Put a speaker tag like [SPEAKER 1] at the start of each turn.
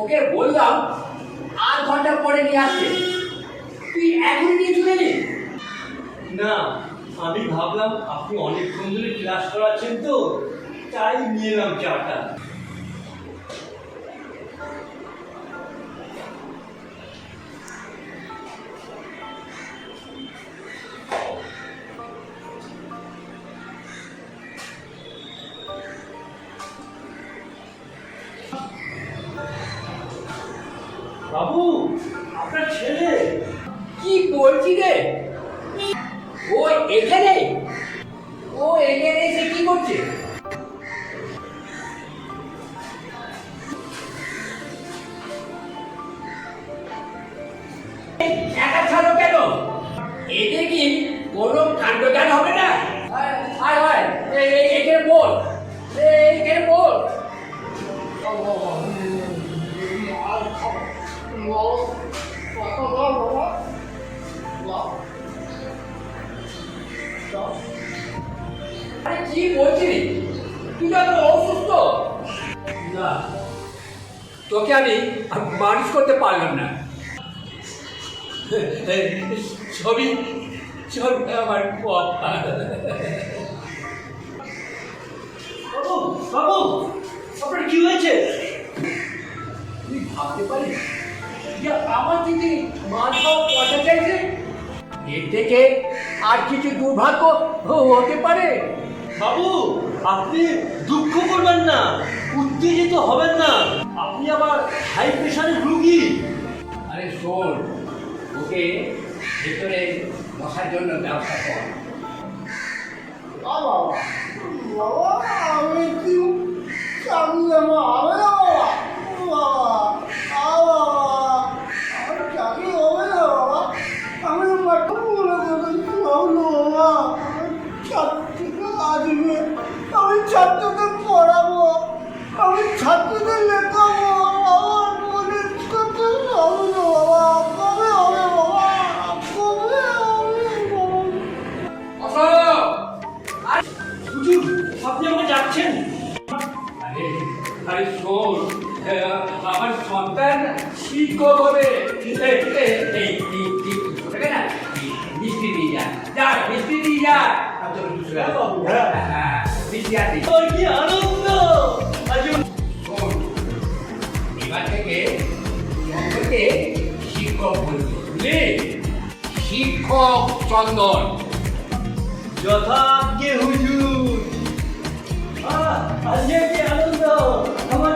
[SPEAKER 1] ওকে বললাম 8 ঘন্টা পরে নিয়ে আসতে, তুই এখনই নিয়ে চলে এলি।
[SPEAKER 2] না, আমি ভাবলাম আপনি অনেকক্ষণ ধরে ক্লাস করাচ্ছেন তো, তাই নিয়ে এলাম চাটা। বাবু, আপনার ছেলে।
[SPEAKER 1] কি বলছি রে? ও এখানে? ও এখানে এসে কি করছে? একা ছাড়ো কেন? এদের কি কোনো কাণ্ডজ্ঞান হবে না? আয় আয়, এখানে বল, এখানে বল। আরে কি বলছিস? তুই তো অসুস্থ। না, তোকে আমি মানুষ করতে পারলাম না। ছবি ছবি আমার কপাল।
[SPEAKER 2] বাবু, বাবু, আপনার কি হয়েছে?
[SPEAKER 1] তুই ভাবতে পারিস যে আমার দিদি মাছ খাওয়া পয়সা চাইছে? এর থেকে আর কিছু দুর্ভাগ্য হতে পারে?
[SPEAKER 2] বাবু, আপনি দুঃখ করবেন না, উত্তেজিত হবেন না। আপনি আবার হাই প্রেশারের রুগী।
[SPEAKER 1] আরে শোন, ওকে ভেতরে বসার জন্য ব্যবস্থা কর।
[SPEAKER 3] বাবা বাবা আমি কি চাকরি হবে না বাবা, বাবা আমার চাকরি হবে না বাবা, আমি মাঠে বলে দেবেন বাবা, ছাত্রীরা আসবে, আমি ছাত্রদের পড়াবো, আমি ছাত্রদের লেখাবো, আমার মনে করতে হবে না বাবা, কবে হবে বাবা, কবে হবে বাবা।
[SPEAKER 2] হুজুর, আপনি আমাকে যাচ্ছেন?
[SPEAKER 1] আরে আরে শোন, আমার সন্তান শিক্ষক হবে। মিষ্টি দিয়ে যা, যা মিষ্টি দিয়ে যা। মিষ্টি আছে।
[SPEAKER 2] ওর কি আনন্দ! আজ
[SPEAKER 1] শোন, এবার থেকে তোমাকে শিক্ষক বলবি, বুঝলি? শিক্ষক চন্দন।
[SPEAKER 2] যথাজ্ঞে হুজুর। আজকে কি আনন্দ! আমার